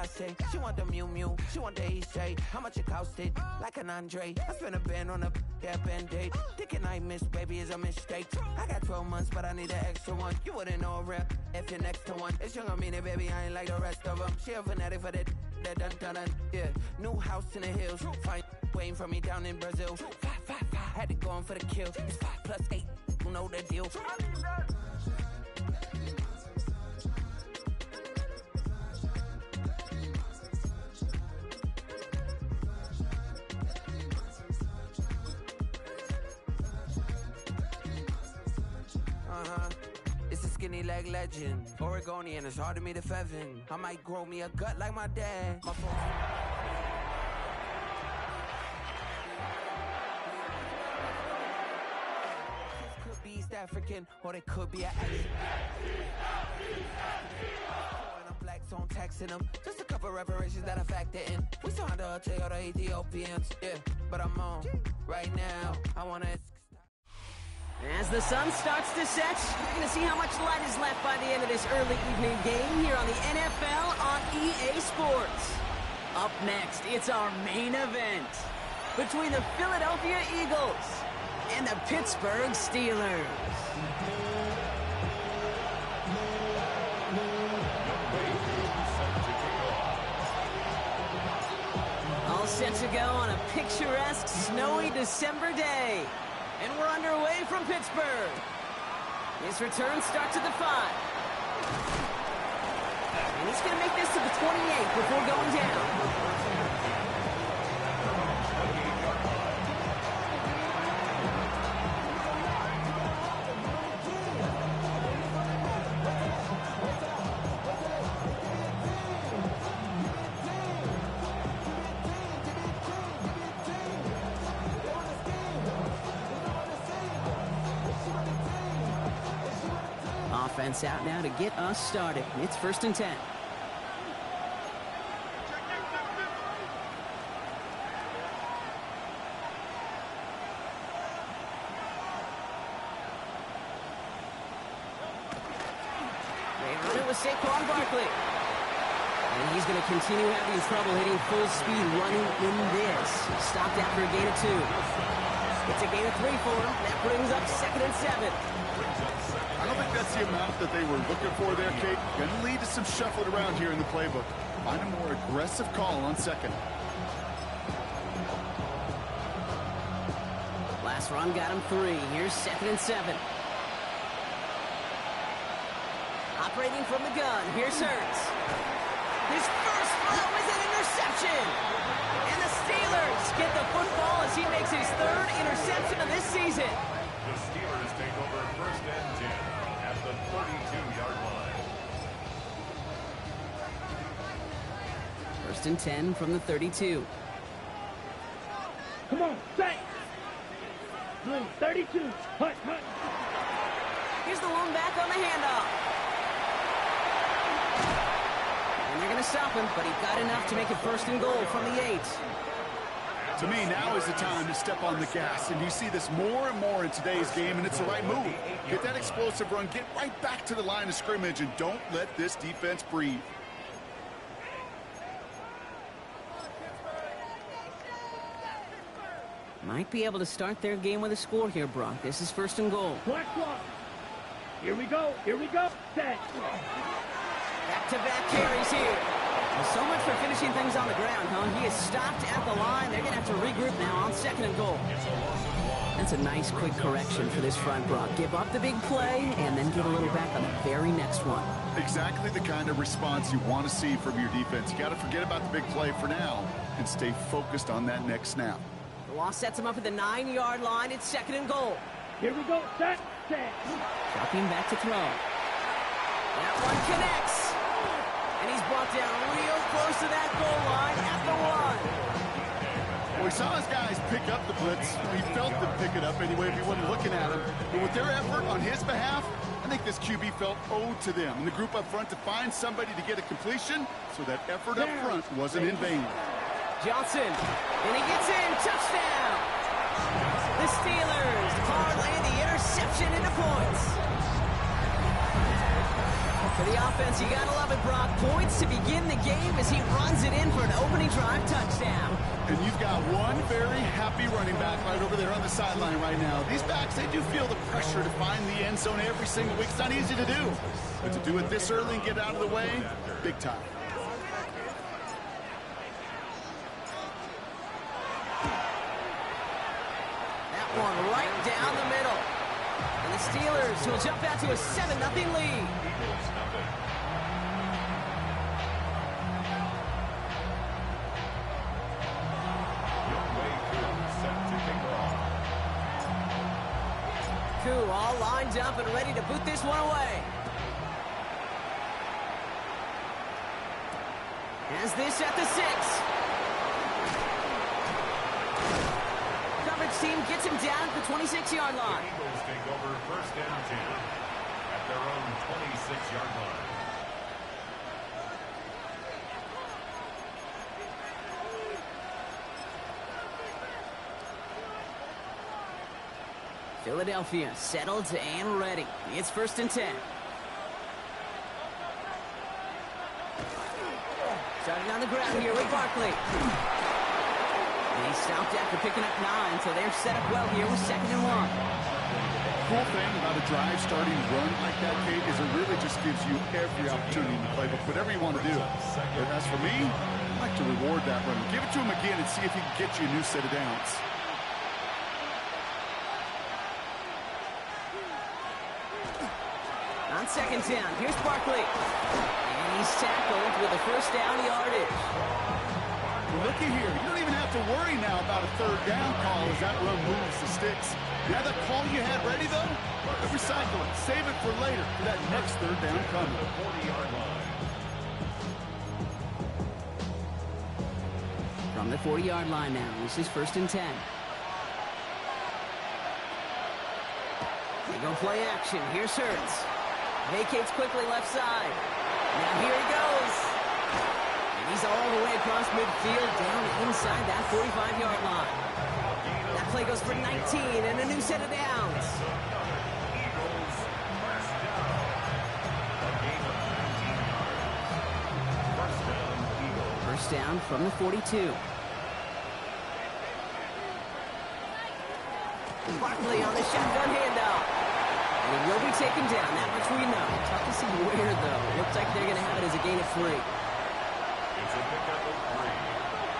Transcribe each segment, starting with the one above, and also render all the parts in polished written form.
Versace. She want the Miu Miu, she want the EJ. How much it costed? Like an Andre. I spent a band on a Band-Aid. Thinking I missed, baby, is a mistake. I got 12 months, but I need an extra one. You wouldn't know a rep if you're next to one. It's young, I mean it, baby, I ain't like the rest of them. She a fanatic for that dun. Yeah, new house in the hills. Fine, waiting for me down in Brazil. 5, had to go on for the kill. It's 5 plus 8, you know the deal. It's a skinny leg legend. Oregonian, it's hard to meet a Fevin. I might grow me a gut like my dad. My folks. Could be East African, or they could be an accent. And I'm black, so I'm taxing them. Just a couple reparations that I factor in. We saw the Toyota Ethiopians, yeah. But I'm on right now. I wanna. As the sun starts to set, you're going to see how much light is left by the end of this early evening game here on the NFL on EA Sports. Up next, it's our main event between the Philadelphia Eagles and the Pittsburgh Steelers. All set to go on a picturesque, snowy December day. And we're underway from Pittsburgh. His return starts at the 5. And he's going to make this to the 28 before going down. Offense out now to get us started. It's 1st and 10. They run it with Saquon Barkley. And he's going to continue having trouble hitting full speed running in this. Stopped after a gain of 2. It's a gain of 3 for him. That brings up 2nd and 7. I don't think that's the amount that they were looking for there, Kate. Going to lead to some shuffling around here in the playbook. Find a more aggressive call on 2nd. Last run got him 3. Here's 2nd and 7. Operating from the gun. Here's Hurts. His first throw is an interception. And the Steelers get the football as he makes his 3rd interception of this season. The Steelers take over 1st and 10 at the 32-yard line. 1st and 10 from the 32. Come on, set. 32. Hut. Here's the lone back on the handoff. And they're going to stop him, but he got enough to make it 1st and goal from the 8. To me, now is the time to step on the gas, and you see this more and more in today's game, and it's the right move. Get that explosive run, get right back to the line of scrimmage, and don't let this defense breathe. Might be able to start their game with a score here, Brock. This is 1st and goal. Black clock. Here we go. Set. Back-to-back carries here. Well, so much for finishing things on the ground, huh? He is stopped at the line. They're going to have to regroup now on 2nd and goal. That's a nice quick correction for this front, Brock. Give up the big play and then get a little back on the very next one. Exactly the kind of response you want to see from your defense. You got to forget about the big play for now and stay focused on that next snap. The loss sets him up at the 9-yard line. It's 2nd and goal. Here we go. Set. Dropping back to throw. That one connects. And he's brought down real close to that goal line at the 1. Well, we saw his guys pick up the blitz. We felt them pick it up anyway if he wasn't looking at him. But with their effort on his behalf, I think this QB felt owed to them and the group up front to find somebody to get a completion so that effort up front wasn't in vain. Johnson, and he gets in. Touchdown! The Steelers parlay the interception into points. For the offense, you gotta love it, Brock. Points to begin the game as he runs it in for an opening drive touchdown. And you've got one very happy running back right over there on the sideline right now. These backs, they do feel the pressure to find the end zone every single week. It's not easy to do. But to do it this early and get out of the way, big time. That one right down the middle. And the Steelers will jump out to a 7-0 lead. Wh0 all lined up and ready to boot this one away. Has this at the 6. Coverage team gets him down at the 26-yard line. Eagles take over first down 10 at their own 26-yard line. Philadelphia settled and ready. It's first and 10. Starting on the ground here with Barkley. And he stopped after picking up 9, so they're set up well here with 2nd and 1. Cool thing about a drive starting run like that, Kate, is it really just gives you every opportunity in the playbook, whatever you want to do. But as for me, I like to reward that run. Give it to him again and see if he can get you a new set of downs. On 2nd down, here's Barkley. And he's tackled with a first down yardage. Well, looky here. You don't even have to worry now about a 3rd down call as that run moves the sticks. You have that call you had ready, though? Recycle it. Save it for later for that next 3rd down coming. 40-yard line. From the 40-yard line now, this is first and 10. They go play action. Here's Hurts. Vacates quickly left side. Now here he goes. And he's all the way across midfield down inside that 45-yard line. That play goes for 19 and a new set of downs. Eagles first down. A gain of 19 yards. First down, Eagles. First down from the 42. Barkley on the shotgun handoff. And he will be taken down, that much we know. Tough to see where, though. Looks like they're going to have it as a gain of 3. It's a pickup of 3.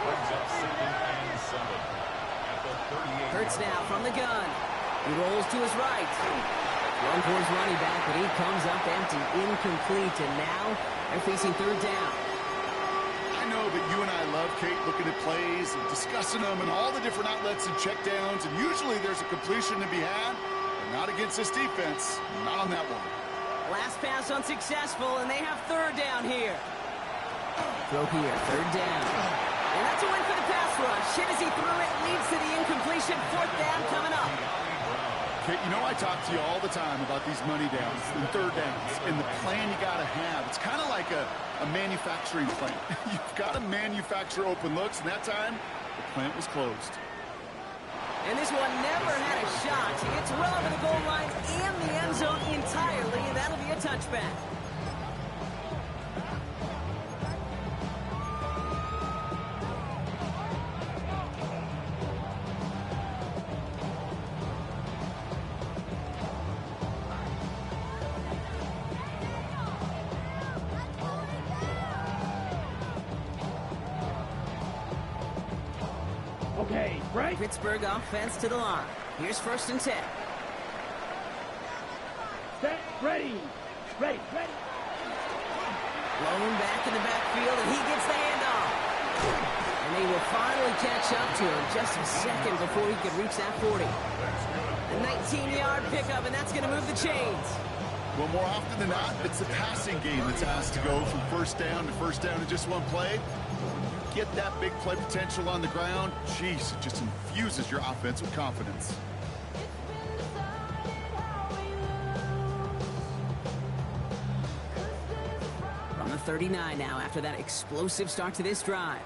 Brings up 2nd and 7 at the 38. Hurts now from the gun. He rolls to his right. Run for his running back, but he comes up empty, incomplete, and now they're facing 3rd down. I know that you and I love, Kate, looking at plays and discussing them and all the different outlets and checkdowns, and usually there's a completion to be had. Not against this defense. Not on that one. Last pass unsuccessful, and they have 3rd down here. Throw here, 3rd down. And that's a win for the pass rush. Hit as he threw it, leads to the incompletion. 4th down coming up. Kate, you know I talk to you all the time about these money downs and 3rd downs and the plan you got to have. It's kind of like a manufacturing plant. You've got to manufacture open looks, and that time, the plant was closed. And this one never had a shot. It's well over the goal line and the end zone entirely, and that'll be a touchback. Okay, right? Pittsburgh offense to the line. Here's first and 10. Set, ready. Ready. Blown back in the backfield, and he gets the handoff. And they will finally catch up to him just a second before he could reach that 40. A 19-yard pickup, and that's going to move the chains. Well, more often than not, it's the passing game that's asked to go from first down in just one play. Get that big play potential on the ground, jeez, it just infuses your offense with confidence. From the 39 now after that explosive start to this drive.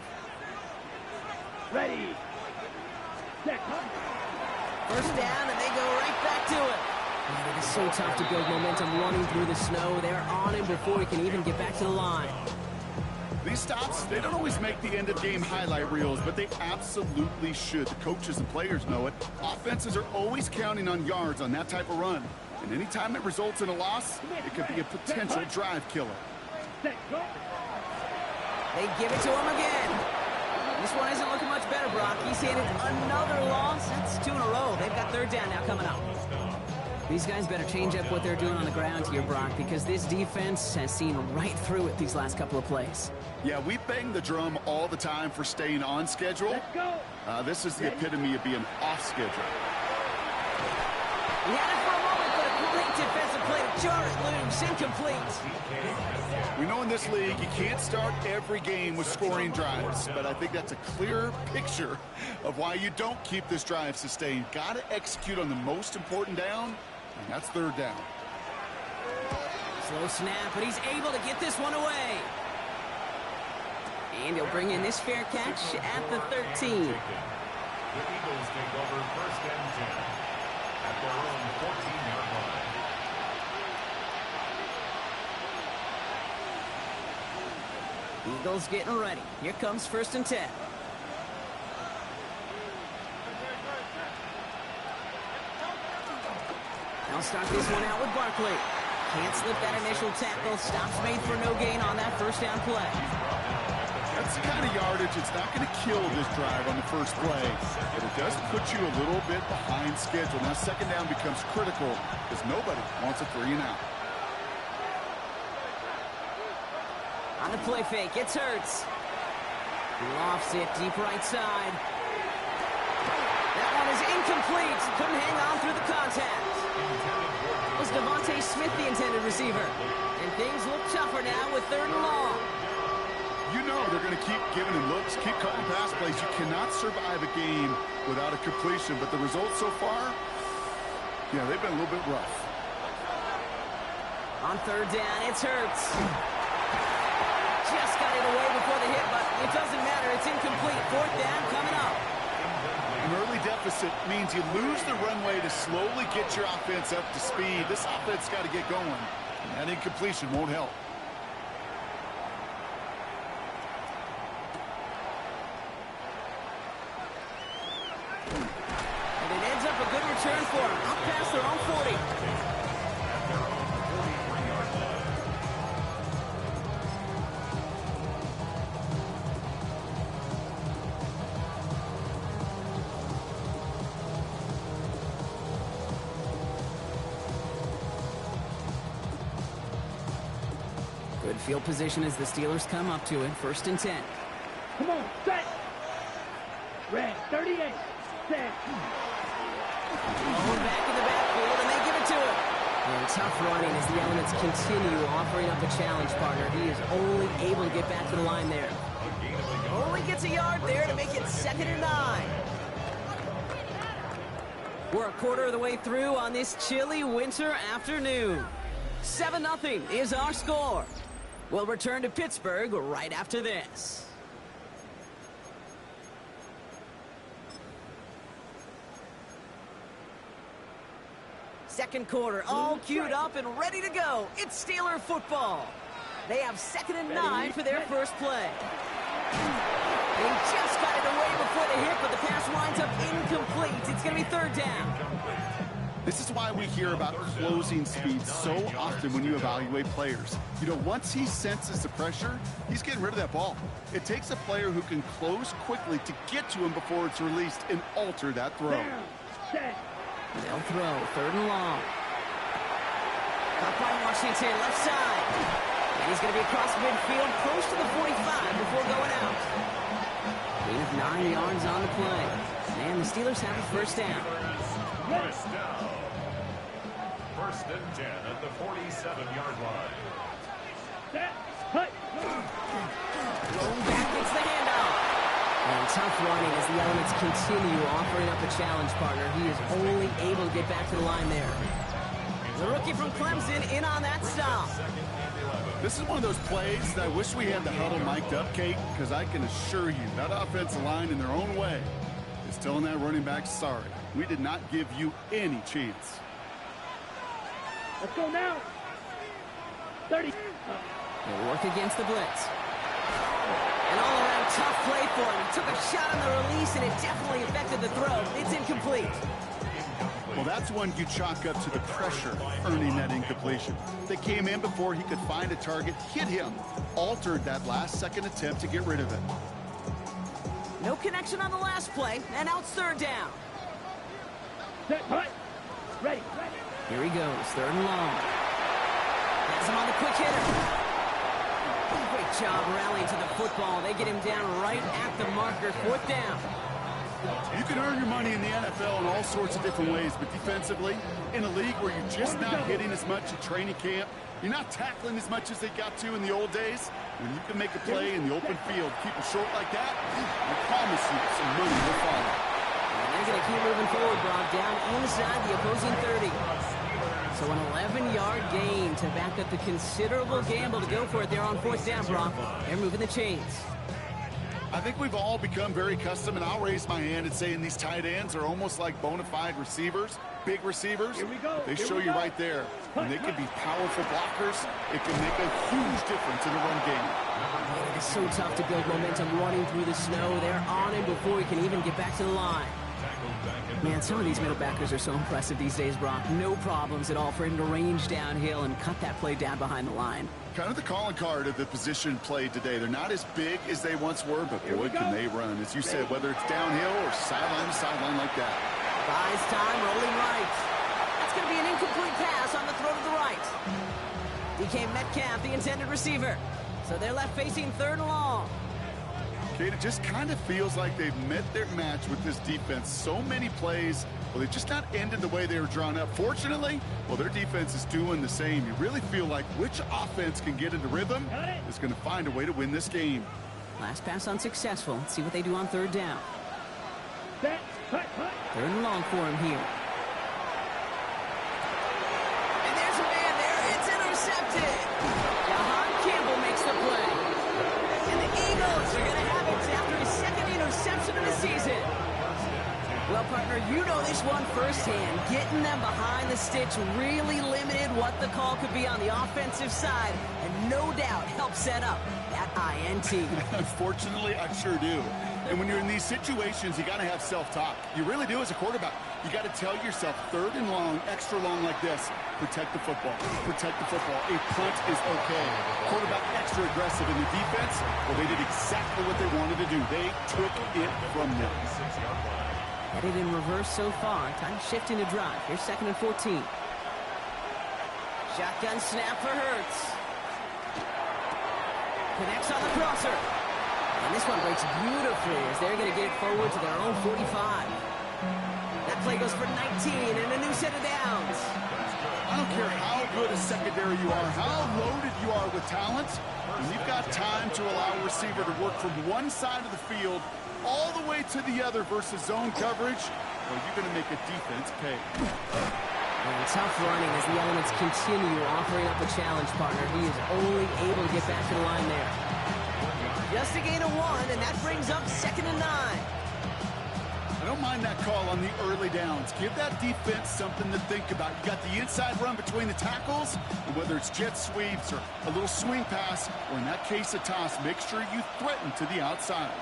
Ready. Set. First down, and they go right back to it. Man, it is so tough to build momentum running through the snow. They're on him before he can even get back to the line. These stops, they don't always make the end-of-game highlight reels, but they absolutely should. The coaches and players know it. Offenses are always counting on yards on that type of run. And anytime it results in a loss, it could be a potential drive killer. They give it to him again. This one isn't looking much better, Brock. He's handed another loss. That's 2 in a row. They've got third down now coming up. These guys better change up what they're doing on the ground here, Brock, because this defense has seen right through it these last couple of plays. Yeah, we bang the drum all the time for staying on schedule. Let's go. This is the epitome of being off schedule. He had it for a moment, but a great defensive play to jar it loose. Incomplete. We know in this league you can't start every game with scoring drives, but I think that's a clear picture of why you don't keep this drive sustained. Got to execute on the most important down, and that's third down. Slow snap, but he's able to get this one away. And he'll bring in this fair catch at the 13. The Eagles take over first and 10 at their own 14-yard line. Eagles getting ready. Here comes first and 10. They'll start this one out with Barkley. Can't slip that initial tackle. Stops made for no gain on that first down play. That's the kind of yardage it's not going to kill this drive on the first play, but it does put you a little bit behind schedule. Now second down becomes critical because nobody wants a 3-and-out. On the play fake, it's Hurts. Lofts it deep right side. That one is incomplete. Couldn't hang on through the contact. Was Devontae Smith the intended receiver? And things look tougher now with third and long. You know they're going to keep giving him looks, keep calling pass plays. You cannot survive a game without a completion, but the results so far, yeah, they've been a little bit rough. On third down, it's Hurts. Just got it away before the hit, but it doesn't matter. It's incomplete. Fourth down coming up. An early deficit means you lose the runway to slowly get your offense up to speed. This offense got to get going, and that incompletion won't help. And it ends up a good return for them. Up past their own 40. Good field position as the Steelers come up to it. First and 10. Come on, set. Red, 38. Set. Going back in the backfield, and they give it to him. And tough running as the elements continue offering up a challenge partner. He is only able to get back to the line there. Only gets a yard there to make it 2nd and 9. We're a quarter of the way through on this chilly winter afternoon. 7-0 is our score. We'll return to Pittsburgh right after this. Second quarter, all queued up and ready to go. It's Steeler football. They have 2nd and 9 for their first play. They just got it away before the hit, but the pass winds up incomplete. It's going to be third down. This is why we hear about closing speed so often when you evaluate players. You know, once he senses the pressure, he's getting rid of that ball. It takes a player who can close quickly to get to him before it's released and alter that throw. Down. Set. They'll throw, third and long. Caught by Washington, left side. And he's going to be across midfield, close to the 45 before going out. Gain of 9 yards on the play. And the Steelers have a first down. First down. First and 10 at the 47-yard line. Set. Hut. Rolling back, it's the handoff. And tough running as the elements continue offering up a challenge partner. He is only able to get back to the line there. The rookie from Clemson in on that stop. This is one of those plays that I wish we had the huddle mic'd up, Kate, because I can assure you that offensive line in their own way is telling that running back, sorry, we did not give you any chance. Let's go now. 30. He'll work against the blitz. An all-around tough play for him. He took a shot on the release, and it definitely affected the throw. It's incomplete. Well, that's one you chalk up to the pressure earning that incompletion. They came in before he could find a target, hit him, altered that last-second attempt to get rid of it. No connection on the last play, and now it's third down. Set, right. Ready. Here he goes, third and long. Has him on the quick hitter. Great job rallying to the football. They get him down right at the marker, fourth down. You can earn your money in the NFL in all sorts of different ways, but defensively, in a league where you're just not hitting as much at training camp, you're not tackling as much as they got to in the old days, when you can make a play in the open field, keep it short like that, I promise you some money will follow. And they're going to keep moving forward, Brock, down inside the opposing 30. So an 11-yard gain to back up the considerable gamble to go for it there on fourth down, Brock. They're moving the chains. I think we've all become very accustomed, and I'll raise my hand and say these tight ends are almost like bona fide receivers, big receivers. Here we go. They show you right there. And they can be powerful blockers. It can make a huge difference in the run game. It is so tough to build momentum running through the snow. They're on him before he can even get back to the line. Man, some of these middle backers are so impressive these days, Brock. No problems at all for him to range downhill and cut that play down behind the line. Kind of the calling card of the position played today. They're not as big as they once were, but boy, can they run. As you said, whether it's downhill or sideline to sideline like that. Buys time, rolling right. That's going to be an incomplete pass on the throw to the right. DK Metcalf, the intended receiver. So they're left facing third and long. Kate, it just kind of feels like they've met their match with this defense. So many plays, well, they've just not ended the way they were drawn up. Fortunately, well, their defense is doing the same. You really feel like which offense can get into rhythm is going to find a way to win this game. Last pass unsuccessful. Let's see what they do on third down. Set, cut. Third and long for him here. And there's a man there. It's intercepted. Jahan Campbell makes the play. And the Eagles are going to have it after his second interception of the season. Well, partner, you know this one firsthand. Getting them behind the sticks really limited what the call could be on the offensive side, and no doubt helped set up that INT. Unfortunately, I sure do. And when you're in these situations, you got to have self-talk. You really do as a quarterback. You got to tell yourself, third and long, extra long like this, protect the football. Protect the football. A punt is okay. Quarterback extra aggressive in the defense. Well, they did exactly what they wanted to do. They took it from them. Headed in reverse so far. Time to shift into drive. Here's second and 14. Shotgun snap for Hurts. Connects on the crosser. And this one breaks beautifully as they're going to get it forward to their own 45. That play goes for 19 and a new set of downs. I don't care how good a secondary you are, how loaded you are with talent, when you've got time to allow a receiver to work from one side of the field all the way to the other versus zone coverage, well, you're going to make a defense pay. And tough running as the elements continue offering up a challenge, partner. He is only able to get back to the line there. Just a gain of 1, and that brings up second and 9. I don't mind that call on the early downs. Give that defense something to think about. You got the inside run between the tackles, and whether it's jet sweeps or a little swing pass, or in that case a toss, make sure you threaten to the outside.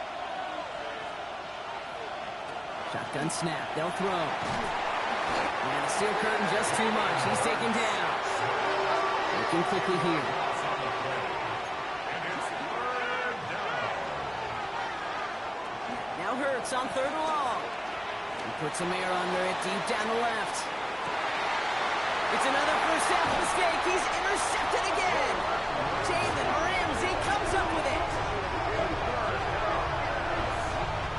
Shotgun snap. They'll throw. And the steel curtain just too much. He's taken down. Looking quickly here. Now Hurts on third and long. He puts some air under it deep down the left. It's another first half mistake. He's intercepted again. Jalen Ramsey comes up with it.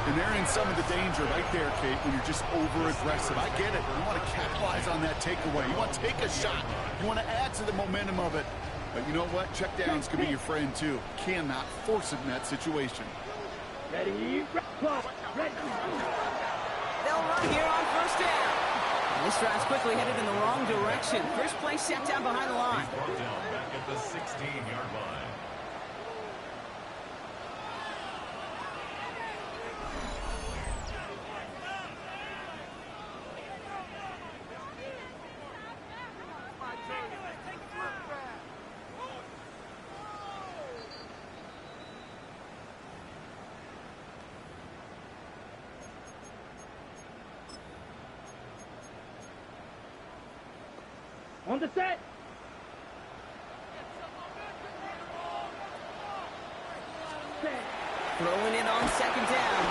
And they're in some of the danger right there, Kate, when you're just over-aggressive. I get it. You want to capitalize on that takeaway. You want to take a shot. You want to add to the momentum of it. But you know what? Checkdowns can be your friend, too. Cannot force it in that situation. Ready, ready. They'll run here on first down. And this drive's quickly headed in the wrong direction. First play set down behind the line. Brought down back at the 16-yard line. On the set. Set. Throwing it on second down.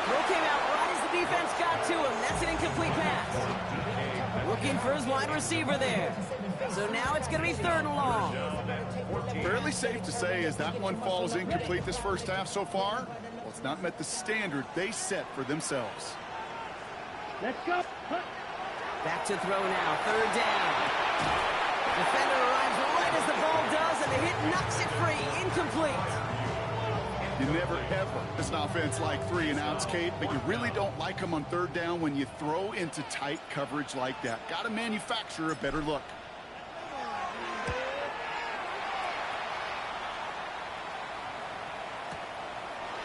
Throw came out right as the defense got to him. That's an incomplete pass. Looking for his wide receiver there. So now it's going to be 3rd and long. Fairly safe to say as that one falls incomplete this first half so far. Well, it's not met the standard they set for themselves. Let's go. Hunt. Back to throw now. 3rd down. Defender arrives right as the ball does, and the hit knocks it free. Incomplete. You never, ever miss an offense like 3 and outs, Kate, but you really don't like them on 3rd down when you throw into tight coverage like that. Got to manufacture a better look.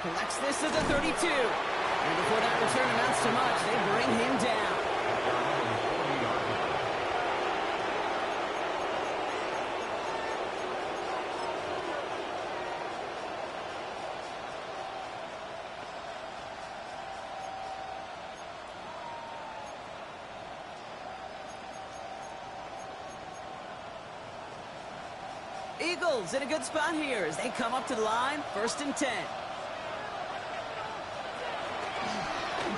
Collects this at the 32. And before that return amounts to much, they bring him down. Eagles in a good spot here as they come up to the line. 1st and 10.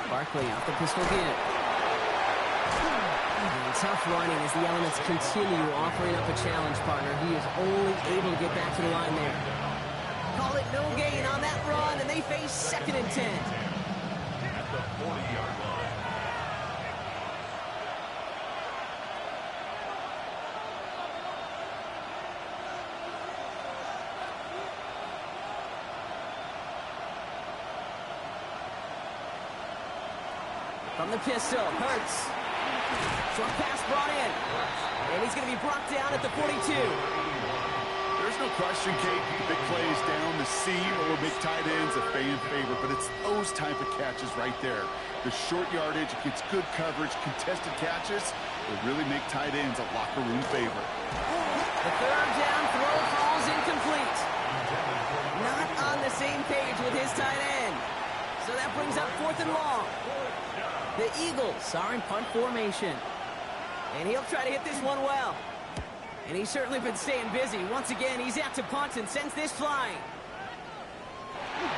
Barkley off the pistol again. And tough running as the elements continue offering up a challenge, partner. He is only able to get back to the line there. Call it no gain on that run, and they face 2nd and 10. At the 40-yard line. From the pistol, Hurts. Short pass brought in. And he's going to be brought down at the 42. There's no question, Kate, big plays down the seam or big tight ends a fan favorite, but it's those type of catches right there. The short yardage against good coverage, contested catches will really make tight ends a locker room favorite. The 3rd down throw falls incomplete. Not on the same page with his tight end. So that brings up 4th and long. The Eagles are in punt formation. And he'll try to hit this one well. And he's certainly been staying busy. Once again, he's out to punt and sends this flying.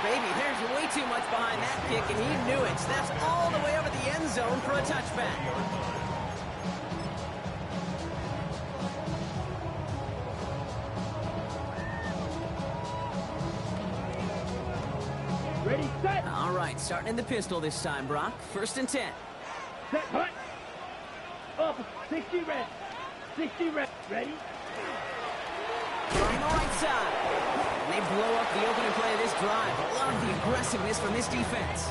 Baby, there's way too much behind that kick, and he knew it. That's all the way over the end zone for a touchback. Ready, set. All right, starting in the pistol this time, Brock. 1st and 10. Set. Hunt. Up. 60 red. 60 red. Ready? On the right side. And they blow up the opening play of this drive. Love the aggressiveness from this defense.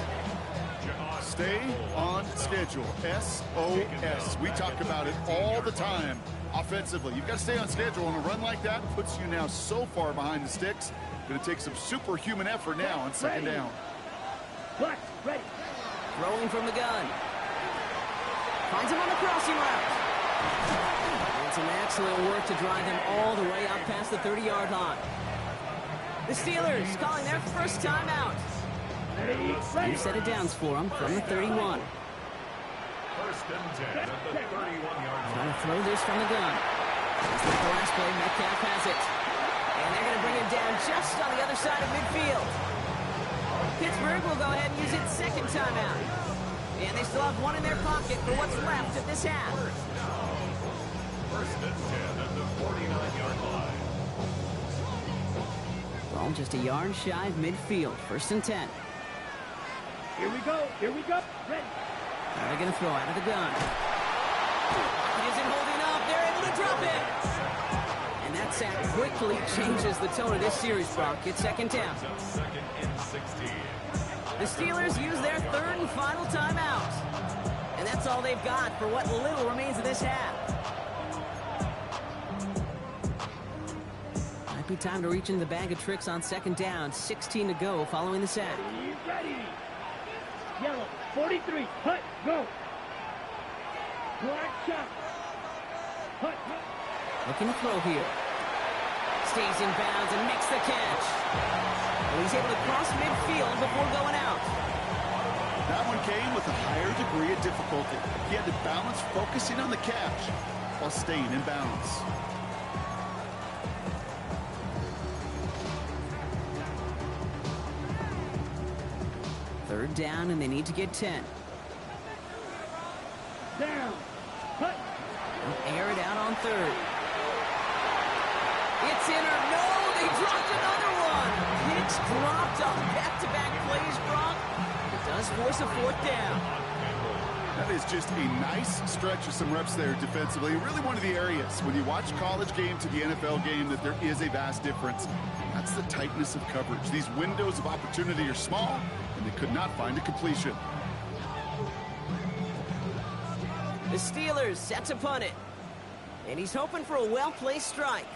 Stay on schedule. SOS. We talk about it all the time offensively. You've got to stay on schedule, and a run like that puts you now so far behind the sticks. Going to take some superhuman effort now on 2nd down. Black. Ready. Throwing from the gun. Finds him on the crossing route. And some excellent work to drive him all the way out past the 30-yard line. The Steelers calling their first timeout. New set of downs for him from the 31. 1st and 10 at the 31-yard line. Trying to throw this from the gun. Just like the last play, Metcalf has it. And they're going to bring him down just on the other side of midfield. Pittsburgh will go ahead and use its 2nd timeout. And they still have one in their pocket for what's left of this half. 1st and 10 at the 49-yard line. Ball just a yard shy of midfield. 1st and 10. Here we go. Here we go. Ready. They're going to throw out of the gun. He isn't holding up. They're able to drop it. And that sack quickly changes the tone of this series, Brock. It's 2nd down. 2nd and 16. The Steelers use their 3rd and final timeout. And that's all they've got for what little remains of this half. Might be time to reach in the bag of tricks on 2nd down. 16 to go following the sack. Ready. Yellow. 43. Hut. Go. Black shot. Hut. Looking to throw here. Stays in bounds and makes the catch. And he's able to cross midfield before going out. That one came with a higher degree of difficulty. He had to balance focusing on the catch while staying in bounds. Third down, and they need to get 10. Down. Cut. They'll air it out on third. It's in or no, they dropped another one. Hicks dropped on back-to-back plays, Brock. It does force a fourth down. That is just a nice stretch of some reps there defensively. Really one of the areas when you watch college game to the NFL game that there is a vast difference. That's the tightness of coverage. These windows of opportunity are small, and they could not find a completion. The Steelers set to punt it. And he's hoping for a well-placed strike.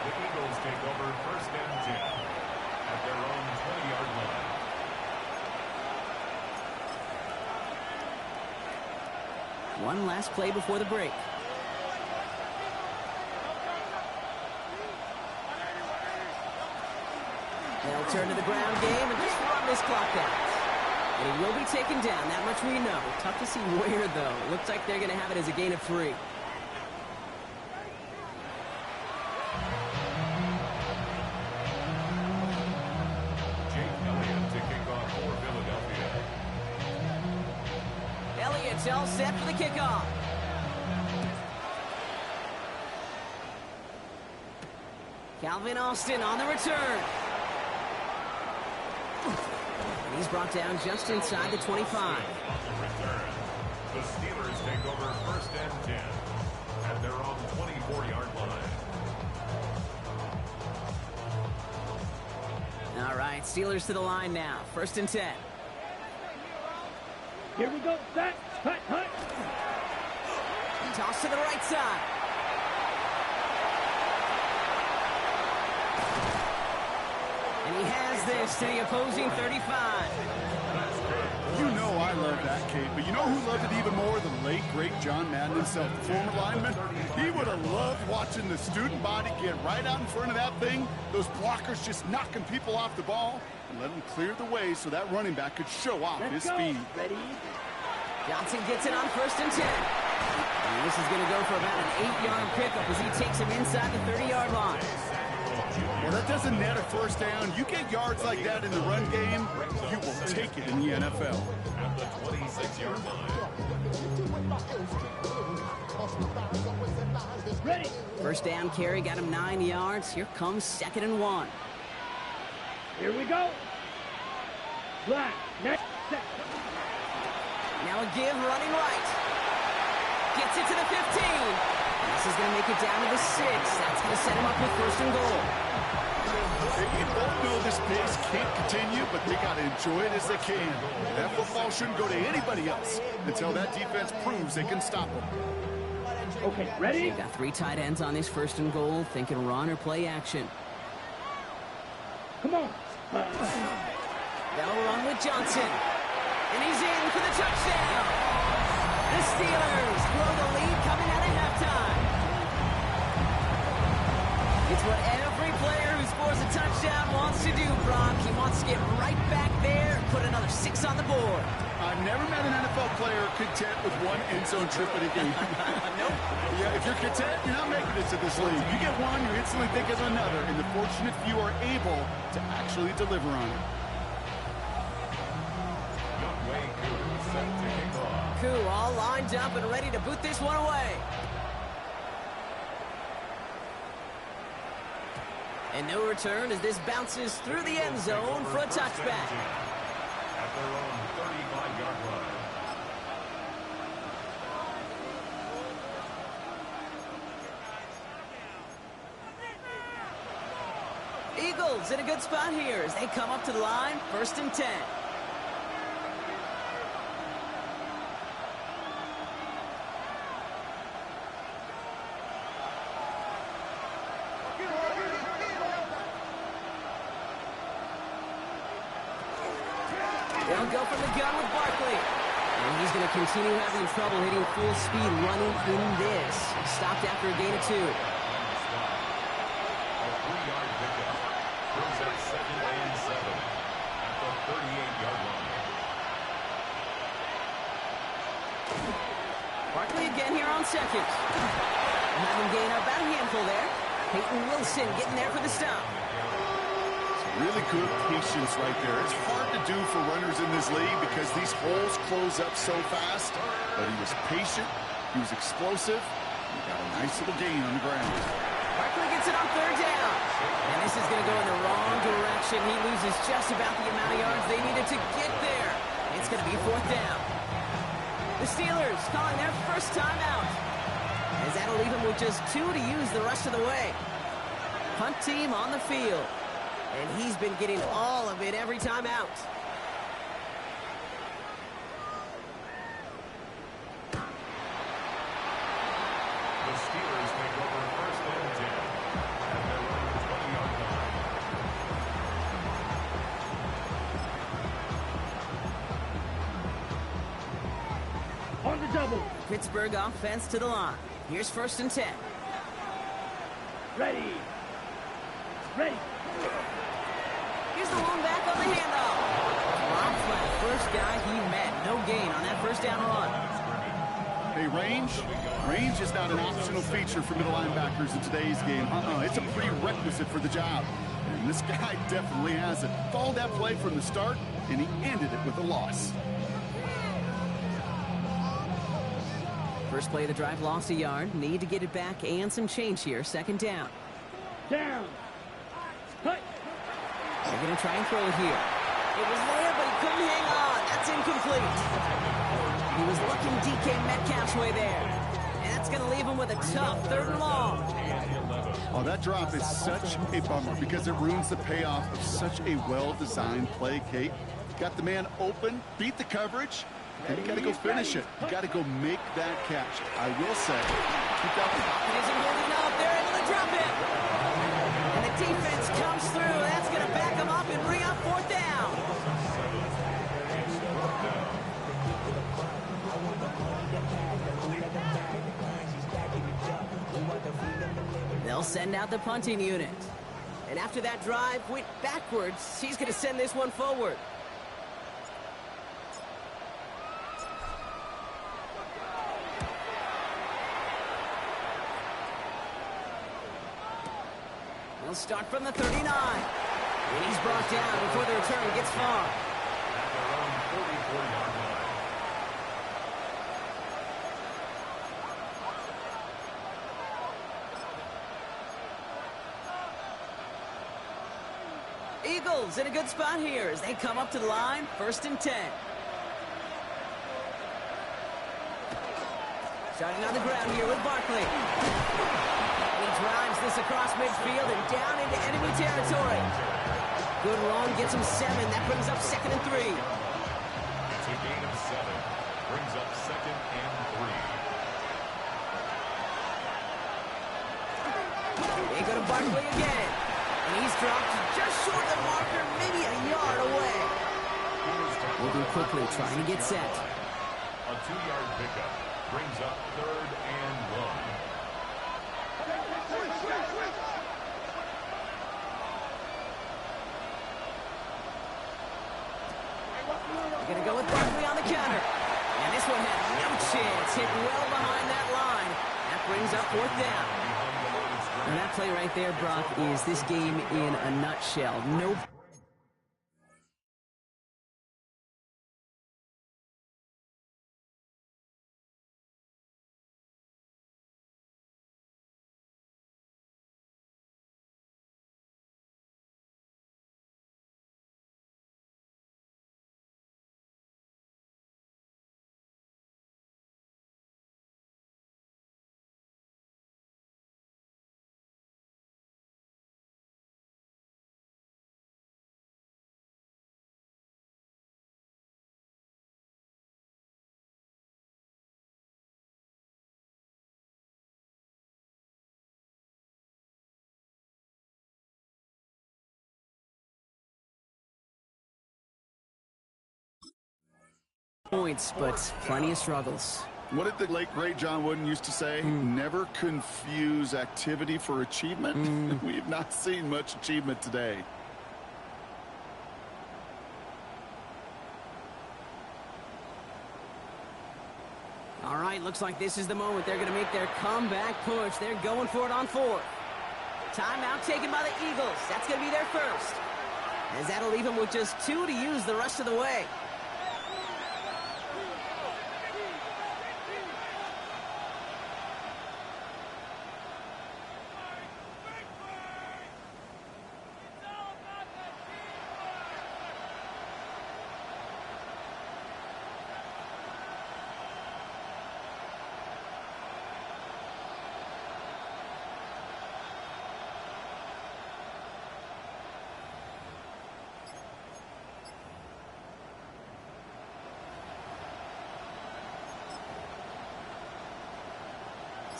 The Eagles take over first and 10 at their own 20-yard line. One last play before the break. They'll turn to the ground game and just run this clock out. And he will be taken down, that much we know. Tough to see where, though. Looks like they're going to have it as a gain of 3. Elliott's all set for the kickoff. Calvin Austin on the return. And he's brought down just inside the 25. The Steelers take over first and 10 at their own 24-yard line. All right, Steelers to the line now. First and 10. Here we go. Set. Hut, hut. Toss to the right side. And he has this to the opposing 35. You know I love that, Kate, but you know who loved it even more? The late, great John Madden himself, the former lineman. He would have loved watching the student body get right out in front of that thing, those blockers just knocking people off the ball, and let them clear the way so that running back could show off his speed. Ready? Johnson gets it on first and 10. And this is going to go for about an 8-yard pickup as he takes him inside the 30-yard line. Well, that doesn't net a first down. You get yards like that in the run game, you will take it in the NFL. At the 26-yard line. Ready. First down carry got him 9 yards. Here comes 2nd and 1. Here we go. Black. Next. Set. Now a give running right. Gets it to the 15. This is going to make it down to the 6. That's going to set him up with first and goal. They both know this pace can't continue, but they got to enjoy it as they can. That football shouldn't go to anybody else until that defense proves they can stop them. Okay, ready? They've got 3 tight ends on this first and goal, thinking run or play action. Come on. They'll run with Johnson. And he's in for the touchdown. The Steelers grow the lead coming out of halftime. It's what every player who scores a touchdown wants to do, Brock. He wants to get right back there and put another 6 on the board. I've never met an NFL player content with one end zone trip at a game. Nope. Yeah, if you're content, you're not making it to this league. You get one, you instantly think of another, and the fortunate few are able to actually deliver on it. Wh0 all lined up and ready to boot this one away. And no return as this bounces through the end zone for a touchback. At their own 35-yard line. Eagles in a good spot here as they come up to the line, first and 10. They'll go from the gun with Barkley. And he's going to continue having trouble hitting full speed running in this. Stopped after a gain of 2. 3-yard pickup. Brings up 2nd and 7 at the 38-yard line. Barkley again here on 2nd. Having gained about a handful there. Peyton Wilson getting there for the stop. Really good patience right there. It's hard to do for runners in this league because these holes close up so fast. But he was patient. He was explosive. He got a nice little gain on the ground. Barkley gets it on 3rd down. And this is going to go in the wrong direction. He loses just about the amount of yards they needed to get there. It's going to be 4th down. The Steelers calling their first timeout. As that'll leave them with just 2 to use the rest of the way. Punt team on the field. And he's been getting all of it every time out. The Steelers take over 1st and 10 at their own 20-yard line. On the double. Pittsburgh offense to the line. Here's 1st and 10. Ready. Ready. Here's the one back on the handoff. Drops by the first guy he met. No gain on that 1st down run. Hey, range is not an optional feature for middle linebackers in today's game. It's a prerequisite for the job. And this guy definitely has it. Followed that play from the start, and he ended it with a loss. First play of the drive lost a yard. Need to get it back and some change here. 2nd down. Down. Cut. They're going to try and throw it here. It was there, but he couldn't hang on. That's incomplete. He was looking DK Metcalf's way there. And that's going to leave him with a tough 3rd and long. Oh, that drop is such a bummer because it ruins the payoff of such a well-designed play, Kate. Got the man open, beat the coverage, and you got to go finish it. You got to go make that catch. I will say, keep that one. It isn't good enough. They're able to drop it. And the defense comes through. That's going to back them up and bring up 4th down. They'll send out the punting unit. And after that drive went backwards, he's going to send this one forward. They'll start from the 39. And he's brought down before the return gets far. At their own 44-yard line. Eagles in a good spot here as they come up to the line. 1st and 10. Starting on the ground here with Barkley. And he drives this across midfield and down into enemy territory. Good run, gets him 7. That brings up 2nd and 3. It's a gain of 7. Brings up 2nd and 3. They go to Barkley again. And he's dropped just short of the marker, maybe a yard away. We'll do quickly, trying to get set. A 2-yard pickup brings up 3rd and 1. They're going to go with Barkley on the counter. And this one had no chance. Hit well behind that line. That brings up 4th down. And that play right there, Brock, is this game in a nutshell. No. Points, but plenty of struggles. What did the late, great John Wooden used to say? Never confuse activity for achievement. We have not seen much achievement today. All right, looks like this is the moment they're going to make their comeback push. They're going for it on 4th. Timeout taken by the Eagles. That's going to be their first. As that'll leave them with just 2 to use the rest of the way.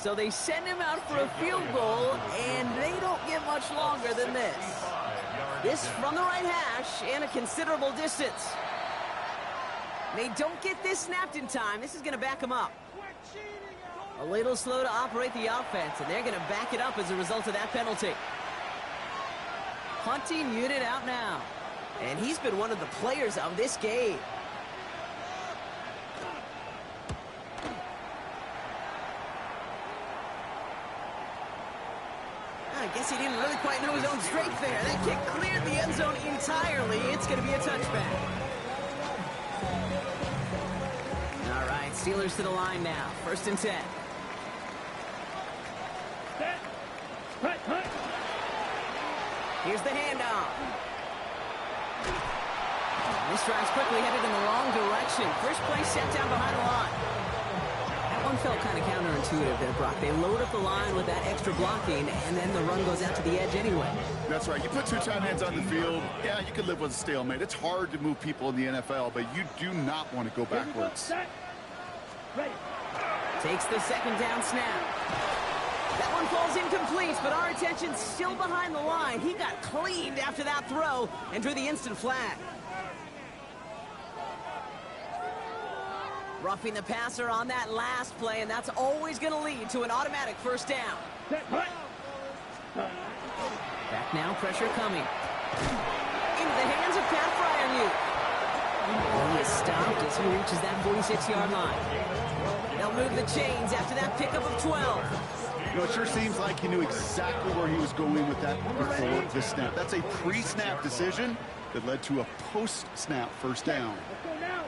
So they send him out for a field goal, and they don't get much longer than this. This from the right hash and a considerable distance. They don't get this snapped in time. This is going to back them up. A little slow to operate the offense, and they're going to back it up as a result of that penalty. Punting unit out now. And he's been one of the players of this game. I guess he didn't really quite know his own strength there. That kick cleared the end zone entirely. It's going to be a touchback. All right, Steelers to the line now. 1st and 10. Set. Hut. Here's the handoff. This drive's quickly headed in the wrong direction. First play set down behind the line. That one felt kind of counterintuitive there, Brock. They load up the line with that extra blocking, and then the run goes out to the edge anyway. That's right. You put 2 tight ends on the field, yeah, you can live with a stalemate. It's hard to move people in the NFL, but you do not want to go backwards. Set. Ready. Takes the 2nd down snap. That one falls incomplete, but our attention's still behind the line. He got cleaned after that throw and drew the instant flag. Roughing the passer on that last play, and that's always going to lead to an automatic 1st down. Set. Hut. Back now, pressure coming. Into the hands of Pat Fryermuth. He is stopped as he reaches that 46-yard line. They'll move the chains after that pickup of 12. You know, it sure seems like he knew exactly where he was going with that before the snap. That's a pre-snap decision that led to a post-snap 1st down. Let's go now.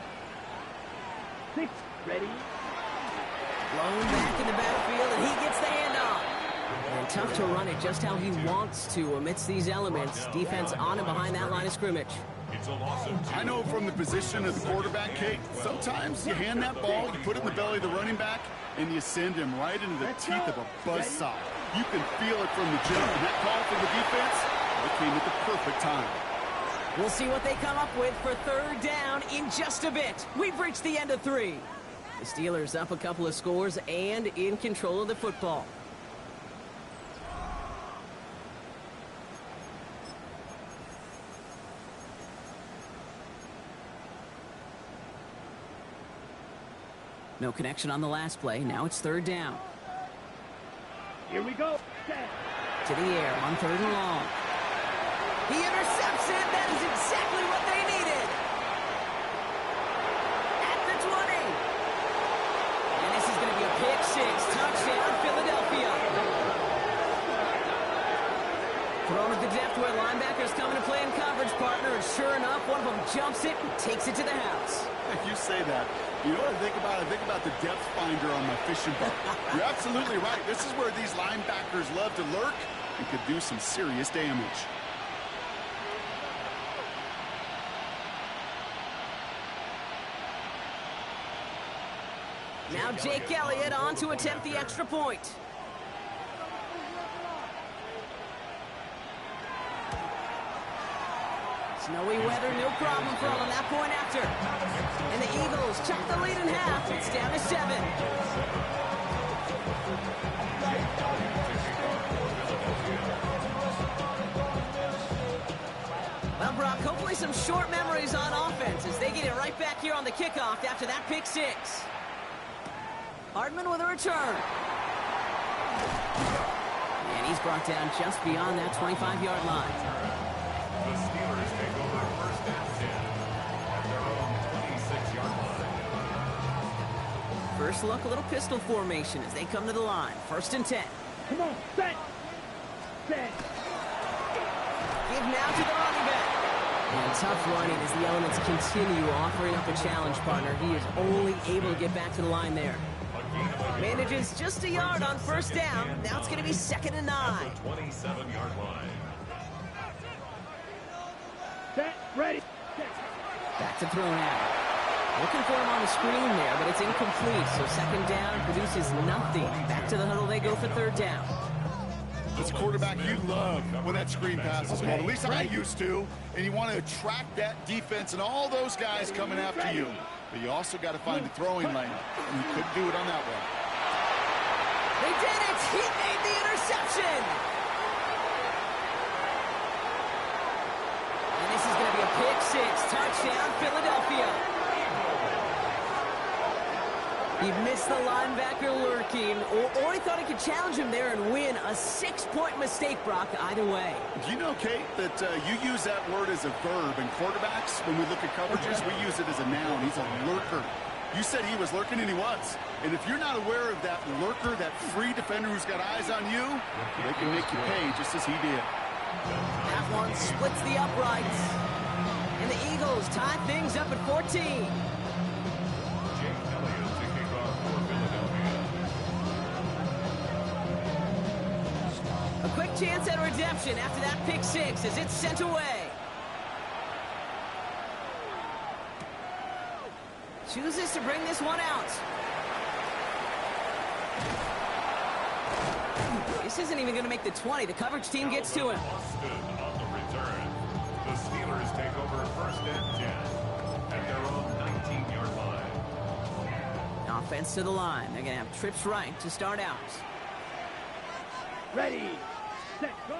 6. Ready. Blown back in the backfield, and he gets the handoff. And tough to run it just how he wants to amidst these elements. Defense on and behind that line of scrimmage. I know from the position of the quarterback, Kate, sometimes you hand that ball, you put it in the belly of the running back, and you send him right into the teeth of a buzzsaw. You can feel it from the jump. And that call from the defense, it came at the perfect time. We'll see what they come up with for 3rd down in just a bit. We've reached the end of 3. The Steelers up a couple of scores and in control of the football. No connection on the last play. Now it's 3rd down. Here we go. Set. To the air on 3rd and long. He intercepts it. That is exactly what they needed. At the 20. And this is going to be a pick 6. Touchdown, Philadelphia. Thrown at the depth where linebackers come into play in coverage, partner. And sure enough, one of them jumps it and takes it to the house. If you say that, you know what I think about? I think about the depth finder on my fishing boat. You're absolutely right. This is where these linebackers love to lurk and could do some serious damage. Now Jake Elliott on to attempt the extra point. Snowy weather, no problem for them. That point after. And the Eagles chuck the lead in half. It's down to 7. Well, Brock, hopefully some short memories on offense as they get it right back here on the kickoff after that pick 6. Hardman with a return. And he's brought down just beyond that 25-yard line. The Steelers take over first and 10 at their own 26-yard line. First look, a little pistol formation as they come to the line. First and 10. Come on, set. Set. Give now to the running back. And tough running as the Elements continue offering up a challenge partner. He is only able to get back to the line there. Manages just a yard on first down. Now it's going to be 2nd and 9. At the 27-yard line. Set. Ready. Set. Back to throw now. Looking for him on the screen there, but it's incomplete. So 2nd down produces nothing. Back to the huddle they go for 3rd down. As a quarterback, you love when that screen pass is called. At least I used to. And you want to attract that defense and all those guys coming after you. But you also got to find the throwing lane. And you couldn't do it on that one. They did it! He made the interception! And this is going to be a pick 6. Touchdown, Philadelphia. He missed the linebacker lurking, or he thought he could challenge him there and win. A 6-point mistake, Brock, either way. Do you know, Kate, that you use that word as a verb, and quarterbacks, when we look at coverages, we use it as a noun. He's a lurker. You said he was lurking, and he was. And if you're not aware of that lurker, that free defender who's got eyes on you, they can make you pay just as he did. That one splits the uprights. And the Eagles tie things up at 14. A quick chance at redemption after that pick 6 as it's sent away. Chooses to bring this one out. This isn't even going to make the 20. The coverage team gets to him. Boston on the return. The Steelers take over first and 10 at their own 19-yard line. Offense to the line. They're going to have trips right to start out. Ready. Set. Go.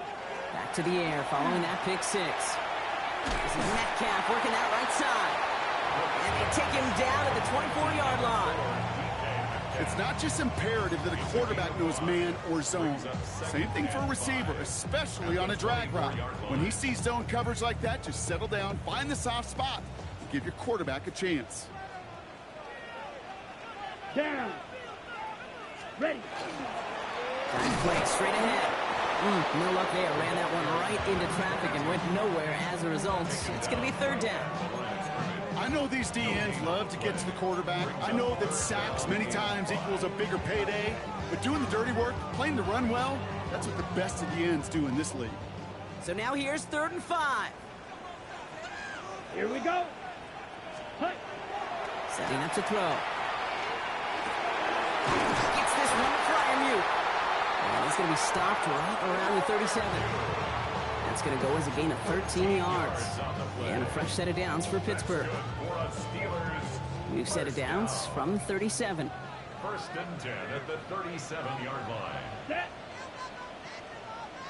Back to the air following that pick 6. This is Metcalf working that right side. And they take him down at the 24-yard line. It's not just imperative that a quarterback knows man or zone. Same thing for a receiver, especially on a drag route. When he sees zone coverage like that, just settle down, find the soft spot, and give your quarterback a chance. Down. Ready. Time play straight ahead. No luck there. Ran that one right into traffic and went nowhere as a result. It's going to be 3rd down. I know these DNs love to get to the quarterback. I know that sacks many times equals a bigger payday. But doing the dirty work, playing the run well, that's what the best of the ends do in this league. So now here's 3rd and 5. Here we go. Hut. Setting up to throw. Gets this one to Fryermuth. And he's going to be stopped right around the 37. That's going to go as a gain of 13 yards. And a fresh set of downs for Pittsburgh. New set of downs from 37. First and 10 at the 37-yard line. Set.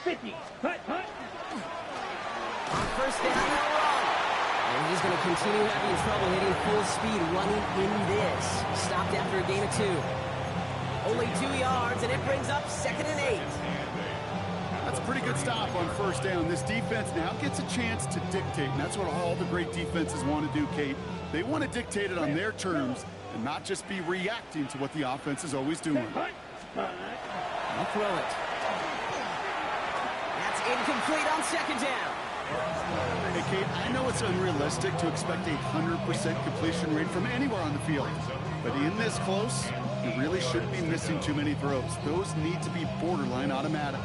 50. Hut. Hut. On first down, no run. And he's going to continue having trouble hitting full speed running in this. Stopped after a gain of 2. Only 2 yards, and it brings up 2nd and 8. That's a pretty good stop on first down. This defense now gets a chance to dictate, and that's what all the great defenses want to do, Kate. They want to dictate it on their terms and not just be reacting to what the offense is always doing. I'll throw it. That's incomplete on 2nd down. Hey, Kate, I know it's unrealistic to expect a 100% completion rate from anywhere on the field, but in this close, you really shouldn't be missing too many throws. Those need to be borderline automatic.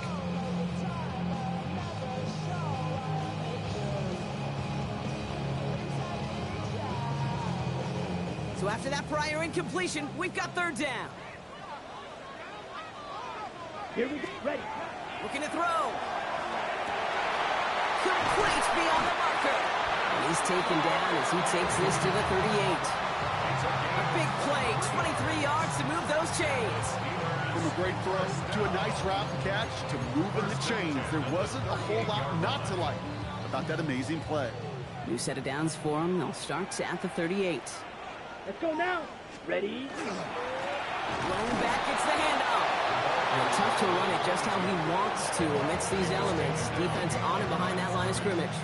So after that prior incompletion, we've got 3rd down. Here we go. Ready. Looking to throw. Complete beyond the marker. And he's taken down as he takes this to the 38. A big play, 23 yards to move those chains. From a great throw to a nice route catch to moving the chains, there wasn't a whole lot not to like about that amazing play. New set of downs for him. They'll start at the 38. Let's go now. Ready. Rolling back, gets the handoff. And tough to run it just how he wants to amidst these elements. Defense on and behind that line of scrimmage.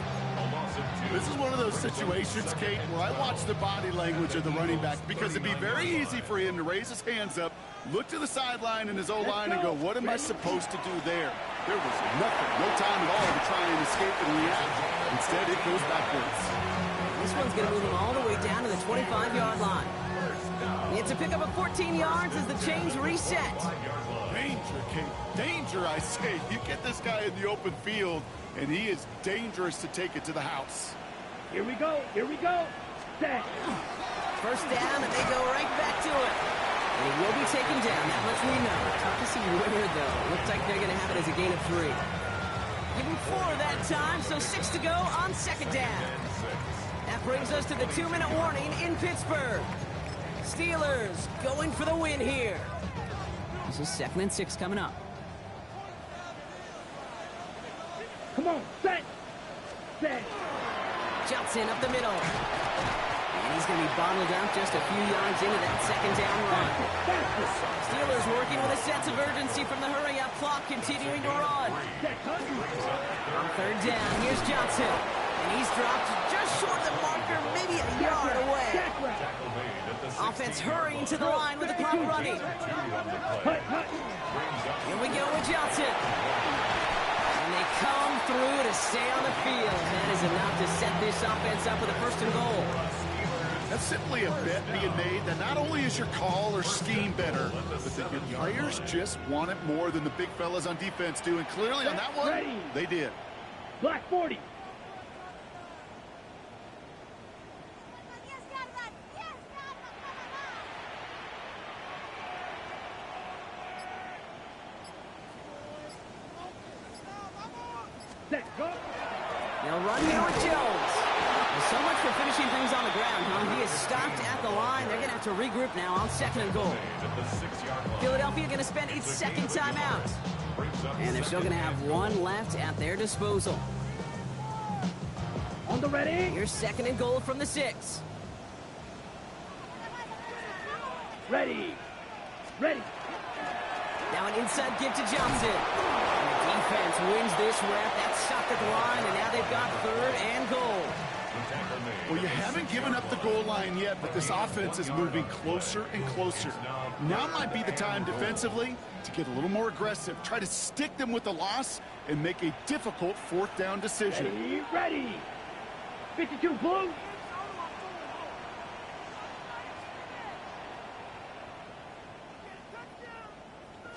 This is one of those situations, Kate, where I watch the body language of the running back because it'd be very easy for him to raise his hands up, look to the sideline in his O-line and go, what am I supposed to do there? There was nothing, no time at all to try and escape and react. Instead, it goes backwards. This one's going to move him all the way down to the 25-yard line. It's a pickup of 14 yards as the chains reset. Danger, Kate. Danger, I say. You get this guy in the open field, and he is dangerous to take it to the house. Here we go. Here we go. Set. First down, and they go right back to it. And he will be taken down. That much we know. Tough to see where, though. Looks like they're going to have it as a gain of 3. Give him 4 that time, so 6 to go on second down. That brings us to the 2-minute warning in Pittsburgh. Steelers going for the win here. This is 2nd and 6 coming up. Come on. Set. Set. Johnson up the middle. And he's going to be bottled up just a few yards into that second down run. Steelers working with a sense of urgency from the hurry-up clock, continuing to run. On third down, here's Johnson. And he's dropped just short of the marker, maybe a yard away. Offense hurrying to the line with the clock running. Here we go with Johnson. And they come through to stay on the field. That is enough to set this offense up with a 1st and goal. That's simply a bet being made that not only is your call or scheme better, but that your players just want it more than the big fellas on defense do. And clearly on that one, they did. Black 40. They'll run here with Jones. Well, so much for finishing things on the ground, huh? He is stopped at the line. They're going to have to regroup now on 2nd and goal. Philadelphia going to spend its 2nd timeout. And they're still going to have 1 left at their disposal. On the ready. Here's 2nd and goal from the 6. Ready. Ready. Now an inside give to Johnson. And the defense wins this rep. That's stopped at the line, and now they've got 3rd and goal. Well, you haven't given up the goal line yet, but this offense is moving closer and closer. Now might be the time defensively to get a little more aggressive, try to stick them with the loss, and make a difficult 4th down decision. Ready, ready. 52 blue.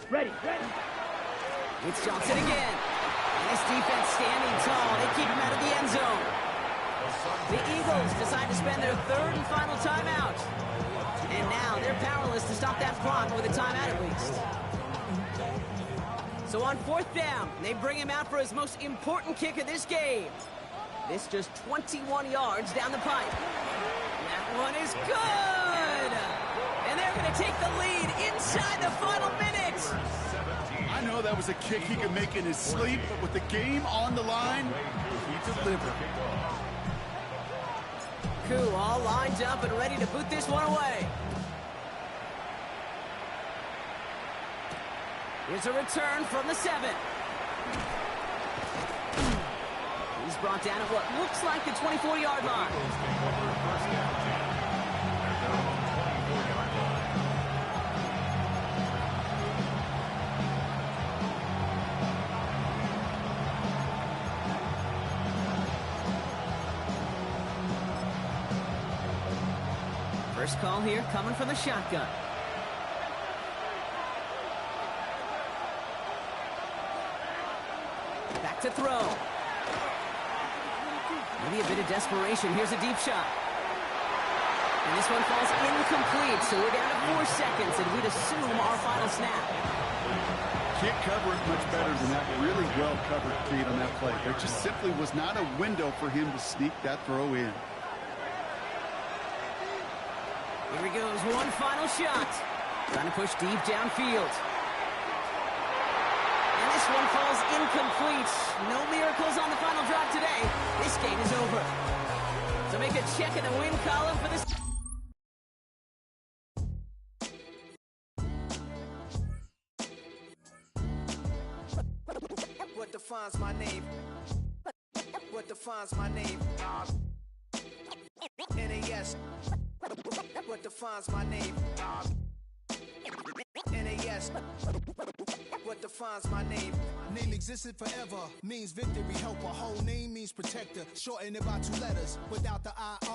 Ready, ready. It's Johnson again. And this defense standing tall. They keep him out of the end zone. The Eagles decide to spend their 3rd and final timeout. And now they're powerless to stop that clock with a timeout at least. So on 4th down, they bring him out for his most important kick of this game. This just 21 yards down the pipe. That one is good! And they're going to take the lead inside the final minute. I know that was a kick he could make in his sleep, but with the game on the line, he delivered. Koo all lined up and ready to boot this one away. Here's a return from the 7. He's brought down at what looks like the 24-yard line. First call here coming from the shotgun. Back to throw. Maybe a bit of desperation. Here's a deep shot. And this one falls incomplete, so we're down to 4 seconds, and we'd assume our final snap. Can't cover it much better than that. Really well covered, Pete, on that play. There just simply was not a window for him to sneak that throw in. Here he goes, one final shot. Trying to push deep downfield. And this one falls incomplete. No miracles on the final drive today. This game is over. So make a check in the win column for this. defines my name? What defines my name? NAS. What defines my name? NAS. What defines my name? Name existed forever, means victory, helper. Whole name means protector. Shorten it by 2 letters, without the I.